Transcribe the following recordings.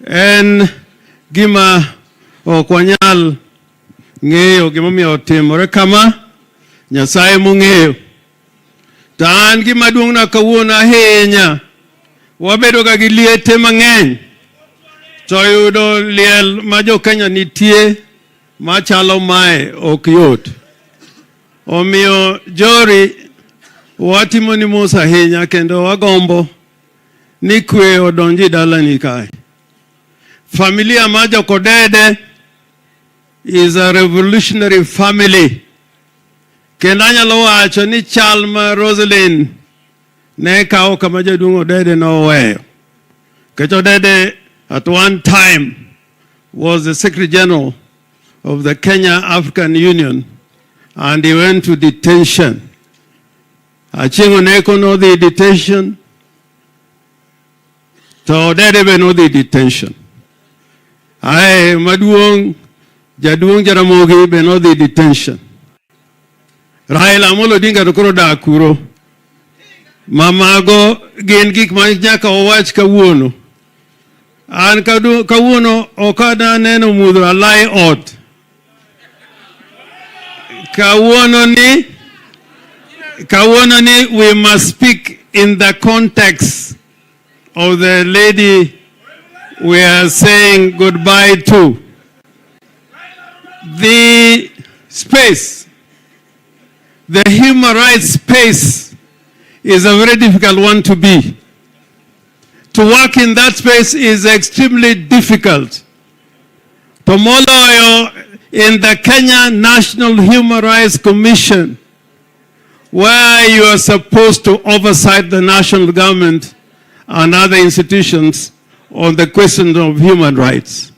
En gima okwanyal ng'eyo gimomiyo otimore kama, Nyasaye mong'eyo. To an gima duong'na kawuono ahinya, wabedo ga gi liete mang'eny, to yudo liel ma jo Kenya nitie machalo mae ok yot. Omiyo jori watimo ni mos ahinya kendo wagombo ni kwe odonji dalani kae. Familia ma Jokodede is a revolutionary family. Kendo anyalo wacho ni chal ma Rosalyn ne kawo kama jaduong' Odede noweyo. Kech Odede at one time was the Secretary General of the Kenya African Union, and he went to detention. Achingo neko no the detention. To Odede be no the detention. Ae maduong' jaduong' Jaramogi be no the detention. Raila Odinga to koro dak kuro. Mamago gin gik ma nyaka owach kawuono. An kawuono okada neno mudho alai ot. Kawuono ni we must speak in the context of the lady we are saying goodbye to. The space, the human rights space, is a very difficult one to be. To work in that space is extremely difficult. Tomoloyo in the Kenya National Human Rights Commission, where you are supposed to oversight the national government and other institutions on the question of human rights.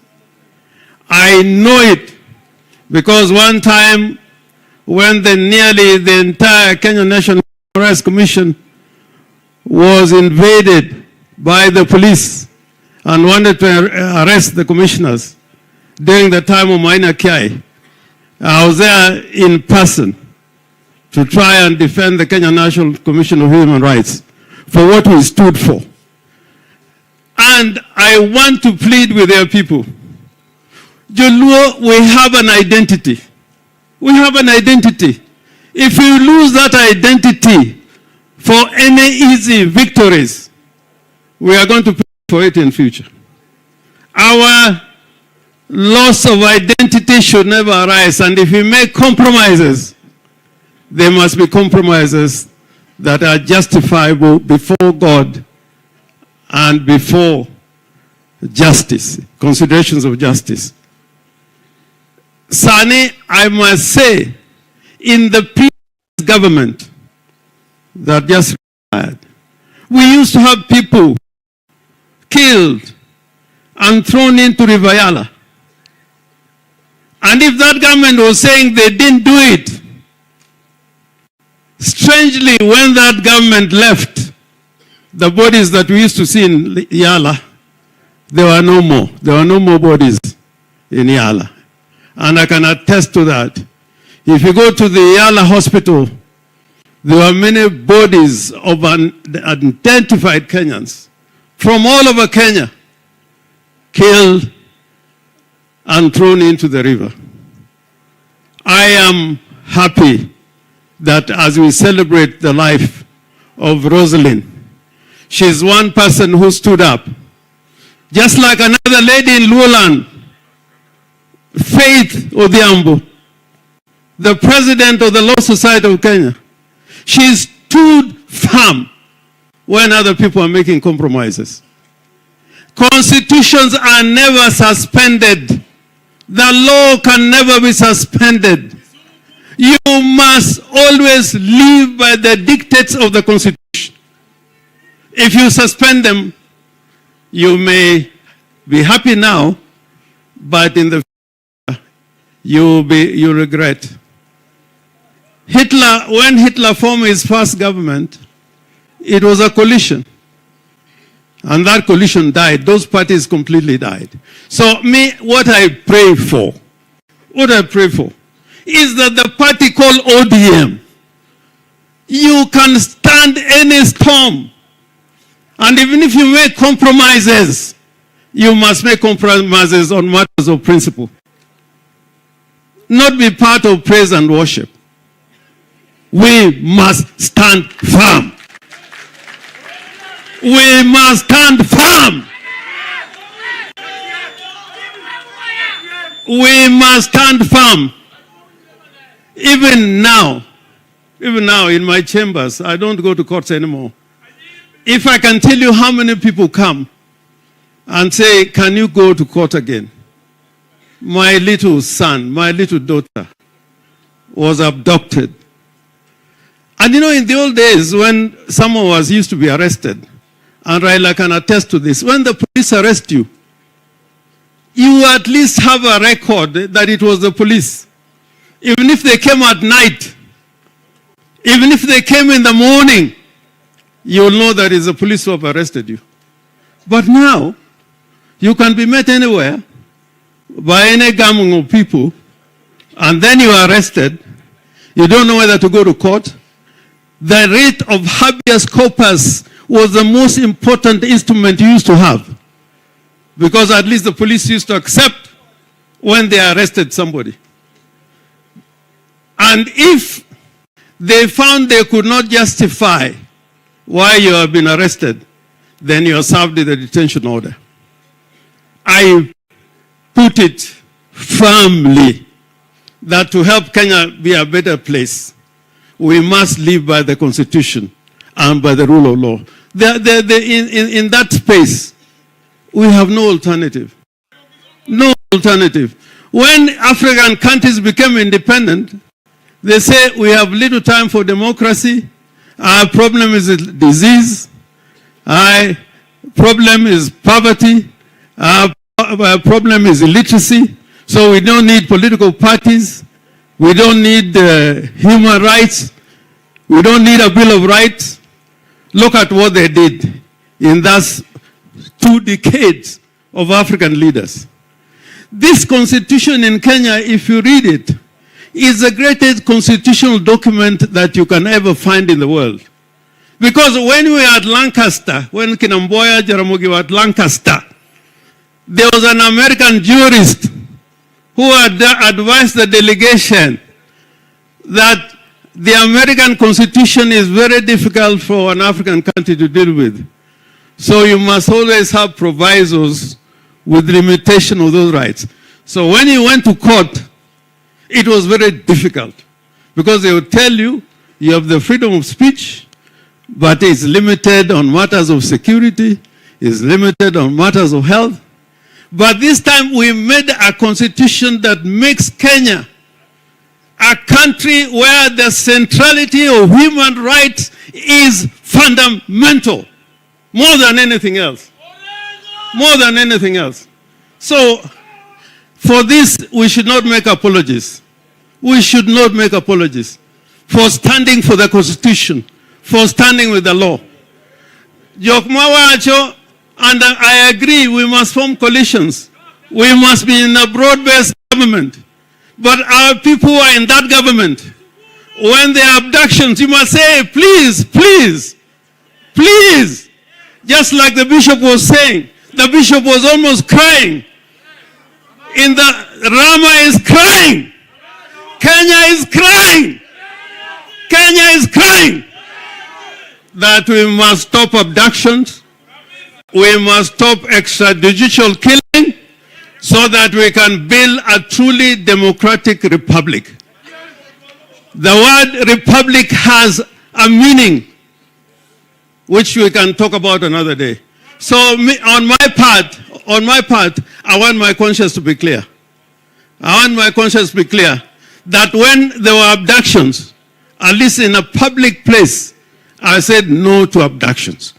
I know it because one time when nearly the entire Kenya National Human Rights Commission was invaded by the police and wanted to arrest the commissioners during the time of Maina Kiai, I was there in person to try and defend the Kenya National Commission of Human Rights for what we stood for. And I want to plead with their people. Joluo, we have an identity. We have an identity. If we lose that identity for any easy victories, we are going to pay for it in future. Our loss of identity should never arise, and if we make compromises, they must be compromises that are justifiable before God and before justice, considerations of justice. Sani, I must say, in the previous government that just retired, we used to have people killed and thrown into River Yala. And if that government was saying they didn't do it, strangely, when that government left, the bodies that we used to see in Yala, there were no more. There were no more bodies in Yala. And I can attest to that. If you go to the Yala hospital, there were many bodies of unidentified Kenyans from all over Kenya, killed and thrown into the river. I am happy that as we celebrate the life of Rosalyn, she's one person who stood up. Just like another lady in Luoland, Faith Odhiambo, the president of the Law Society of Kenya. She stood firm when other people are making compromises. Constitutions are never suspended. The law can never be suspended. You must always live by the dictates of the Constitution. If you suspend them, you may be happy now, but in the future, you regret. When Hitler formed his first government, it was a coalition. And that coalition died. Those parties completely died. So what I pray for is that the party called ODM, you can stand any storm. And even if you make compromises, you must make compromises on matters of principle. Not be part of praise and worship. We must stand firm. We must stand firm. We must stand firm. Even now in my chambers, I don't go to courts anymore. If I can tell you how many people come and say, can you go to court again? My little son, my little daughter was abducted. And you know, in the old days when someone was used to be arrested, and Raila can attest to this, when the police arrest you, you at least have a record that it was the police. Even if they came at night, even if they came in the morning, you will know that it's the police who have arrested you. But now, you can be met anywhere by any gang of people, and then you are arrested. You don't know whether to go to court. The rate of habeas corpus was the most important instrument you used to have, because at least the police used to accept when they arrested somebody. And if they found they could not justify why you have been arrested, then you are served with a detention order. I put it firmly that to help Kenya be a better place, we must live by the Constitution and by the rule of law. In that space, we have no alternative. No alternative. When African countries became independent, they say we have little time for democracy. Our problem is disease. Our problem is poverty. Our problem is illiteracy. So we don't need political parties. We don't need human rights. We don't need a Bill of Rights. Look at what they did in those 2 decades of African leaders. This constitution in Kenya, if you read it, is the greatest constitutional document that you can ever find in the world. Because when we were at Lancaster, when Kinamboya Jaramogi were at Lancaster, there was an American jurist who had advised the delegation that the American Constitution is very difficult for an African country to deal with. So you must always have provisos with limitation of those rights. So when he went to court, it was very difficult, because they would tell you, you have the freedom of speech, but it's limited on matters of security, it's limited on matters of health. But this time we made a constitution that makes Kenya a country where the centrality of human rights is fundamental, more than anything else. More than anything else. So, for this, we should not make apologies. We should not make apologies for standing for the Constitution, for standing with the law. Jokmawacho, and I agree, we must form coalitions. We must be in a broad-based government. But our people who are in that government, when there are abductions, you must say, please, please, please. Just like the bishop was saying, the bishop was almost crying. Rama is crying. Kenya is crying. Kenya is crying. That we must stop abductions. We must stop extrajudicial killing so that we can build a truly democratic republic. The word republic has a meaning which we can talk about another day. So on my part, I want my conscience to be clear. I want my conscience to be clear that when there were abductions, at least in a public place, I said no to abductions.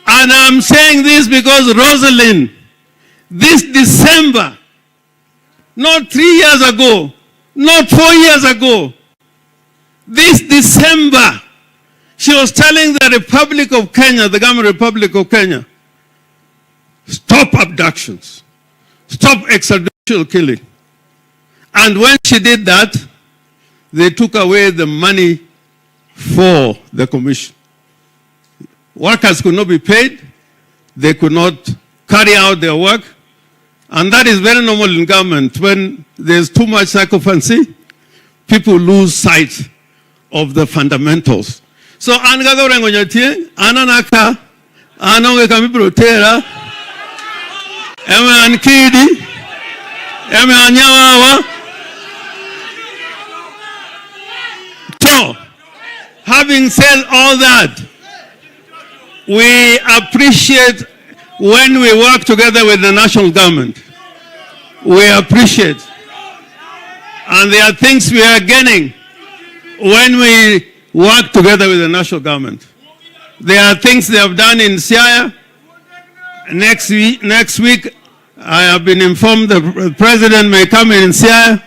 And I'm saying this because Rosalind, this December, not 3 years ago, not 4 years ago, this December, she was telling the Republic of Kenya, the Government Republic of Kenya, stop abductions, stop extrajudicial killing. And when she did that, they took away the money for the commission. Workers could not be paid. They could not carry out their work. And that is very normal in government. When there's too much sycophancy, people lose sight of the fundamentals. So, angaga Orengo nyatie, ananaka, anonge kamibro tera, eme ankidi, eme anyawawa. So, having said all that, we appreciate when we work together with the national government. We appreciate. And there are things we are gaining when we work together with the national government. There are things they have done in Siaya. Next week, I have been informed the president may come in Siaya.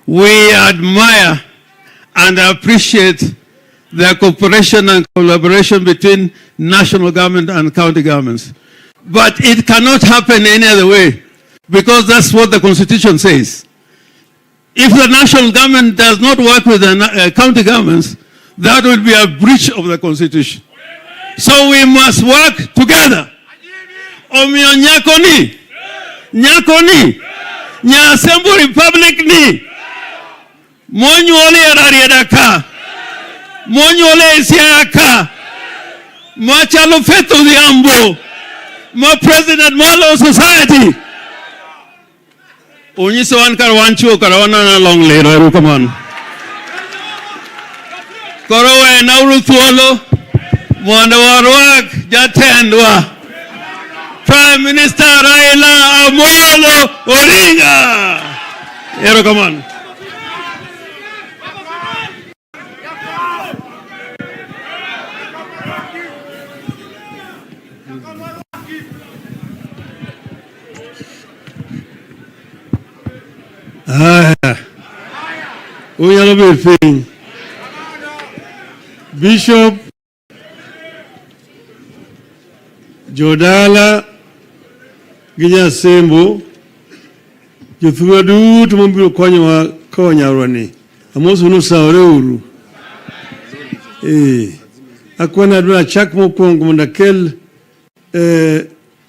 We admire and appreciate the cooperation and collaboration between national government and county governments. But it cannot happen any other way, because that's what the Constitution says. If the national government does not work with the county governments, that will be a breach of the Constitution. So we must work together. Omio nyakoni, nyakoni, nyasembo republic ni, monyo ole arariedaka, monyo ole isiaka, machalo feto diambo, ma president malo society. Unyiso wan karwancho karawana na long lero, come on. Korowe na uruthuolo, mwanda warwak jatendwa. Prime Minister Raila Odinga. Here, come on. Bishop Jodala Ginya Sembo Juthuadu tumambiro konya rwani amosu nusa oreuru akwana duna chak mo kongo mundakel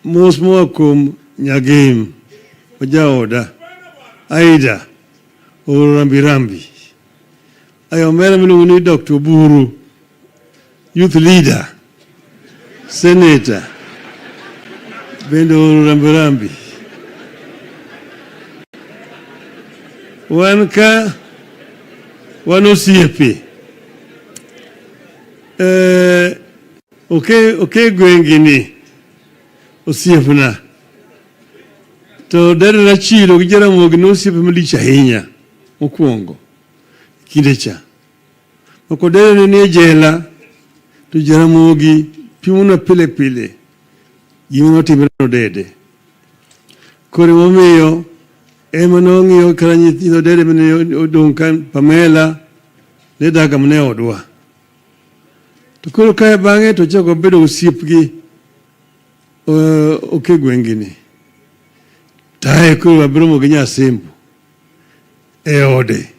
mosmo akum nyagim ojaoda aida orambirambi ayomera minu Dr. Buru, youth leader, senator, bendo rambirambi. Wanka wano CFP. Okay gwengini osiyefuna. To dere na chilo kijara mwogino CFP mlicha hinya mkuongo kindecha. Makodere ni jela tujara mogi pimuna pile yimino timino dede kore momeyo emanongi yo karanyi tino dede mene odonkan Pamela ne daga mne odwa tukuru kaya bange to chako bedo usipgi oke gwengini tae kuru wabromo Ginya Sembo ode